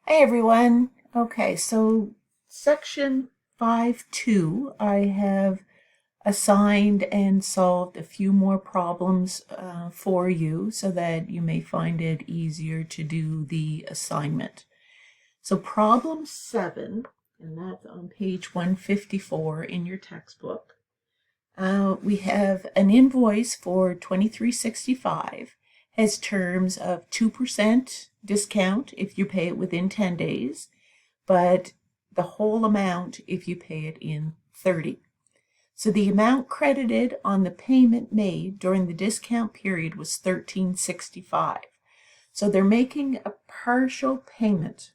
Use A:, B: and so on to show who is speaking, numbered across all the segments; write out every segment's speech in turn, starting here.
A: Hey everyone. Okay, so section 5.2, I have assigned and solved a few more problems for you so that you may find it easier to do the assignment. So problem 7, and that's on page 154 in your textbook. We have an invoice for $23.65, has terms of 2% discount if you pay it within 10 days, but the whole amount if you pay it in 30. So the amount credited on the payment made during the discount period was $13.65. So they're making a partial payment.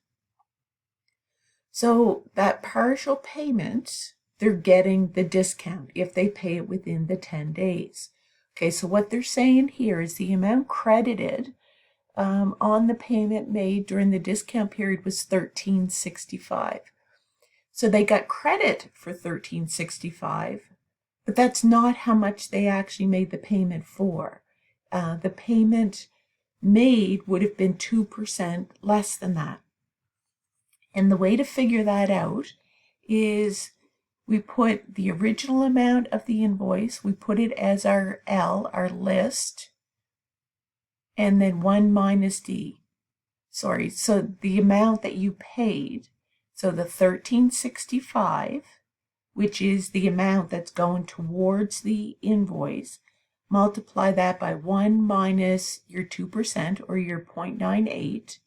A: So that partial payment, they're getting the discount if they pay it within the 10 days. Okay, so what they're saying here is the amount credited on the payment made during the discount period was $13.65. So they got credit for $13.65, but that's not how much they actually made the payment for. The payment made would have been 2% less than that. And the way to figure that out is we put the original amount of the invoice, we put it as our L, our list, and then 1 minus D. So the amount that you paid, so the $13.65, which is the amount that's going towards the invoice, multiply that by 1 minus your 2% or your 0.98,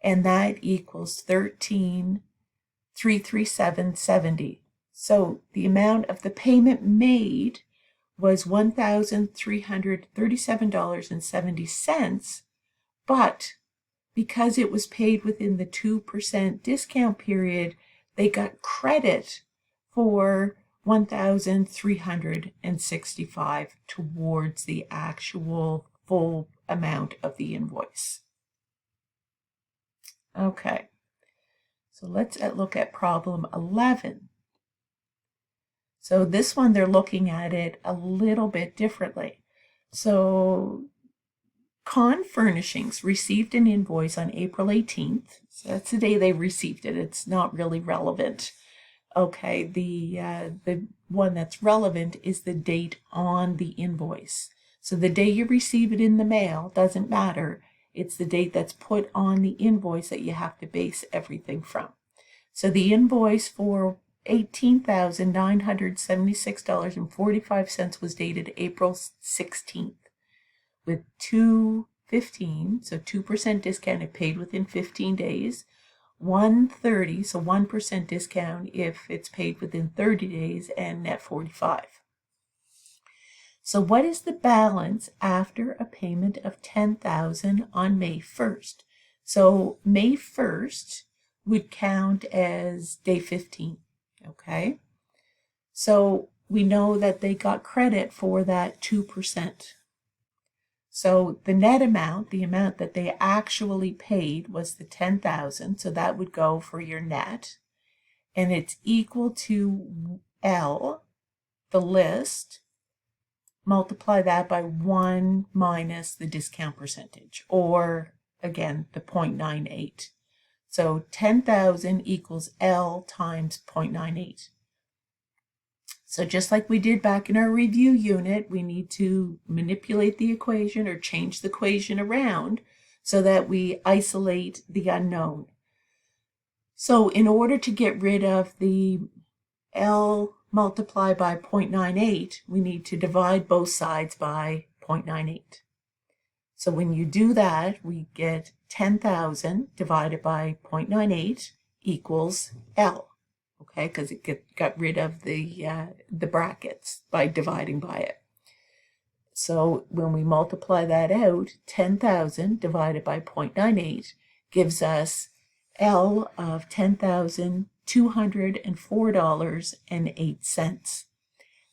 A: and that equals 13,337.70. So the amount of the payment made was $1,337.70, but because it was paid within the 2% discount period, they got credit for $1,365 towards the actual full amount of the invoice. Okay, so let's look at problem 11. So this one, they're looking at it a little bit differently. So Con Furnishings received an invoice on April 18th. So that's the day they received it. It's not really relevant. Okay, the one that's relevant is the date on the invoice. So the day you receive it in the mail doesn't matter. It's the date that's put on the invoice that you have to base everything from. So the invoice for $18,976.45 was dated April 16th with 2.15, so 2% discount if paid within 15 days, 1.30, so 1% discount if it's paid within 30 days, and net 45. So what is the balance after a payment of $10,000 on May 1st? So May 1st would count as day 15, okay? So we know that they got credit for that 2%. So the net amount, the amount that they actually paid, was the $10,000, so that would go for your net, and it's equal to L, the list, multiply that by 1 minus the discount percentage, or again, the 0.98. So 10,000 equals L times 0.98. So just like we did back in our review unit, we need to manipulate the equation or change the equation around so that we isolate the unknown. So in order to get rid of the L multiplied by 0.98, we need to divide both sides by 0.98. So when you do that, we get 10,000 divided by 0.98 equals L. Okay, because it got rid of the brackets by dividing by it. So when we multiply that out, 10,000 divided by 0.98 gives us L of $10,204.08.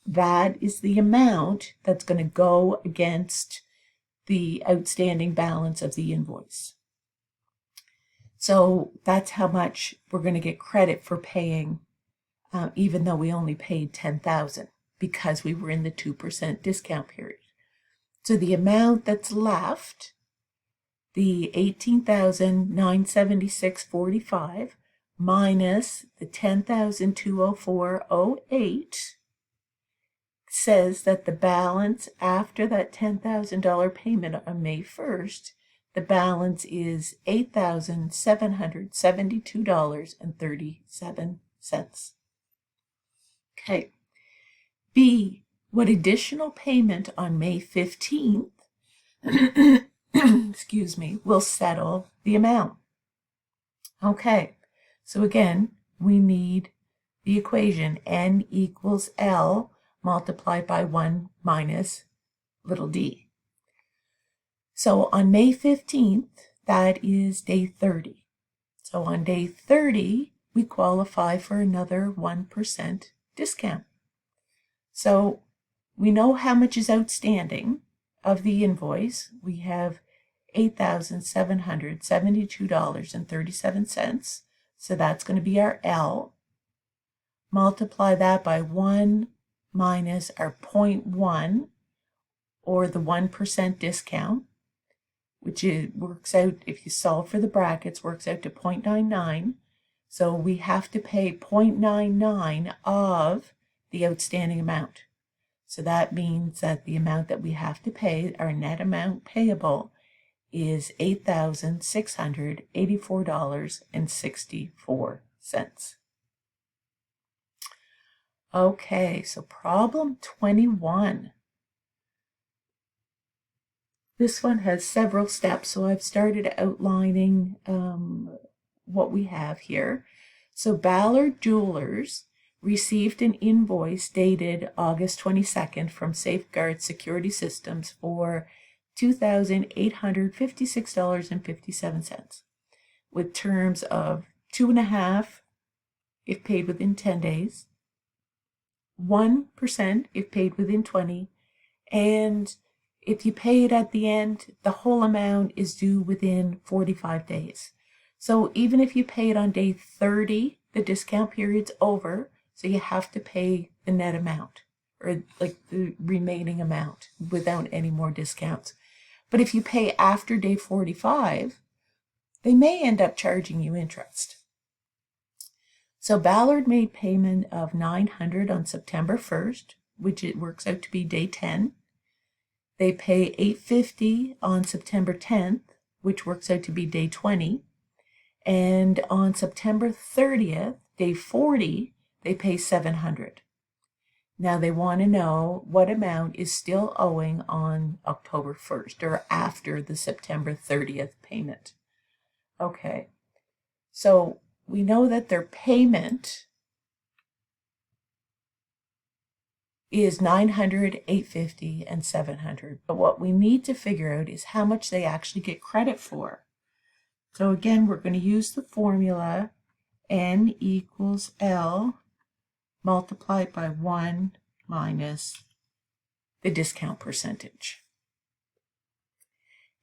A: That is the amount that's going to go against the outstanding balance of the invoice. So that's how much we're going to get credit for paying, even though we only paid $10,000 because we were in the 2% discount period. So the amount that's left, the $18,976.45 minus the $10,204.08 says that the balance after that $10,000 payment on May 1st, the balance is $8,772.37. Okay. B, what additional payment on May 15th excuse me, will settle the amount? Okay, so again, we need the equation N equals L multiplied by 1 minus little d. So on May 15th, that is day 30. So on day 30, we qualify for another 1% discount. So we know how much is outstanding of the invoice. We have $8,772.37. So that's going to be our L. Multiply that by 1 minus our 0.1, or the 1% discount, which works out, if you solve for the brackets, works out to 0.99. So we have to pay 0.99 of the outstanding amount. So that means that the amount that we have to pay, our net amount payable, is $8,684.64. Okay, so problem 21. This one has several steps, so I've started outlining what we have here. So Ballard Jewelers received an invoice dated August 22nd from Safeguard Security Systems for $2,856.57 with terms of 2.5% if paid within 10 days, 1% if paid within 20, and if you pay it at the end, the whole amount is due within 45 days. So even if you pay it on day 30, the discount period's over, so you have to pay the net amount, or like the remaining amount, without any more discounts. But if you pay after day 45, they may end up charging you interest. So Ballard made payment of $900 on September 1st, which it works out to be day 10. They pay $850 on September 10th, which works out to be day 20. And on September 30th, day 40, they pay $700. Now they want to know what amount is still owing on October 1st, or after the September 30th payment. Okay, so we know that their payment is $900, $850, and $700. But what we need to figure out is how much they actually get credit for. So again, we're going to use the formula N equals L multiplied by 1 minus the discount percentage.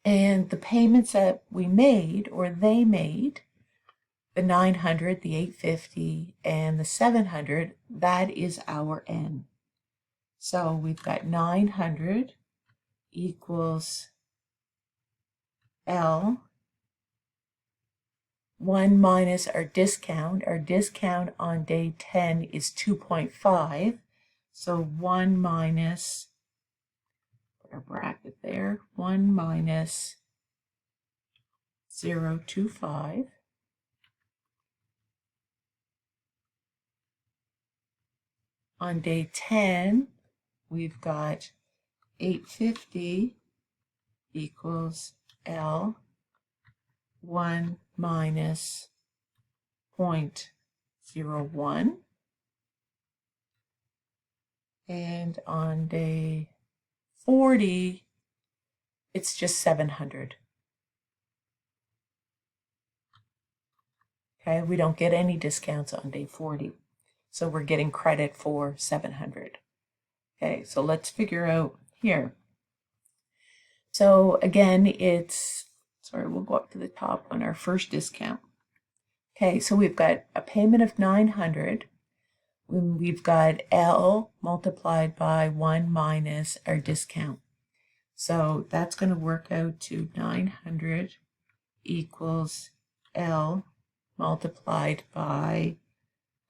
A: And the payments that we made, or they made, the $900, the $850, and the $700, that is our N. So we've got 900 equals L, 1 minus our discount. Our discount on day 10 is 2.5. So 1 minus, put our bracket there, 1 minus 0.25. On day 10, we've got 850 equals L, 1 minus 0.01. And on day 40, it's just 700. Okay, we don't get any discounts on day 40. So we're getting credit for 700. Okay, so let's figure out here. So again, we'll go up to the top on our first discount. Okay, so we've got a payment of 900. We've got L multiplied by 1 minus our discount. So that's going to work out to 900 equals L multiplied by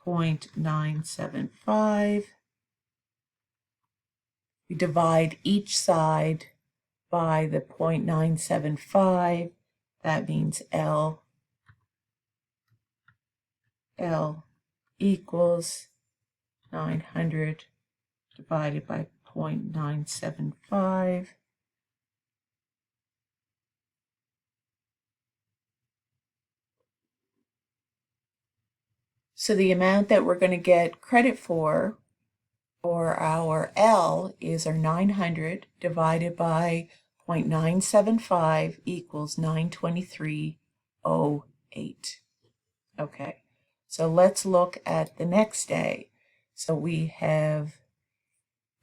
A: 0.975. We divide each side by the 0.975. That means L equals 900 divided by 0.975. So the amount that we're going to get credit for our L is our 900 divided by 0.975 equals 923.08. Okay, so let's look at the next day. So we have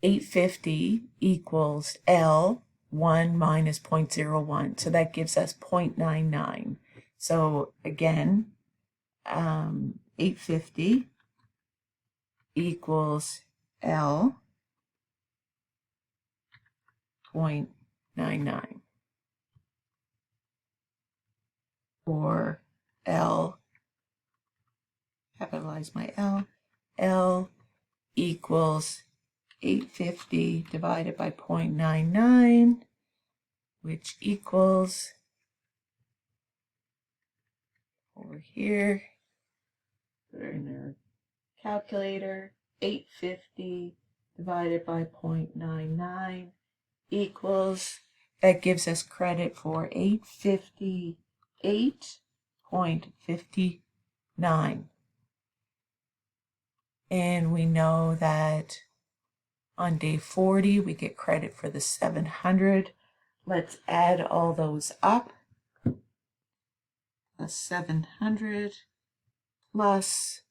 A: 850 equals L 1 minus 0.01. So that gives us 0.99. So again, 850 equals L 0.99, or L, capitalize my L equals 850 divided by 0.99, which equals, over here, put it in our calculator, 850 divided by 0.99 equals, that gives us credit for 858.59. And we know that on day 40, we get credit for the 700. Let's add all those up. The 700 plus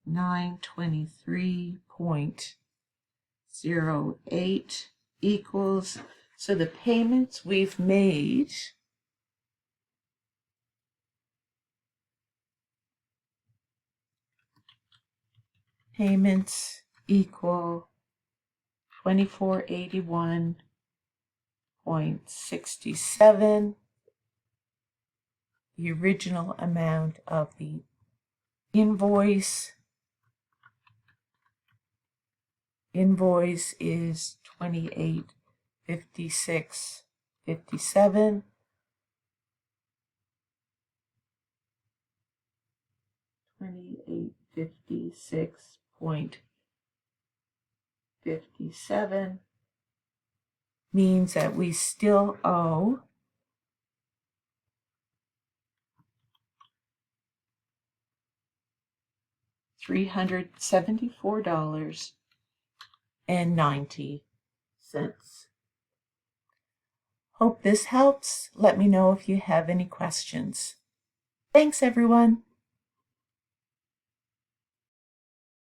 A: 923.08 equals, so the payments we've made equal 2481.67, the original amount of the invoice. Invoice is 2856.57. 2856.57 means that we still owe $374.90. Hope this helps. Let me know if you have any questions. Thanks, everyone.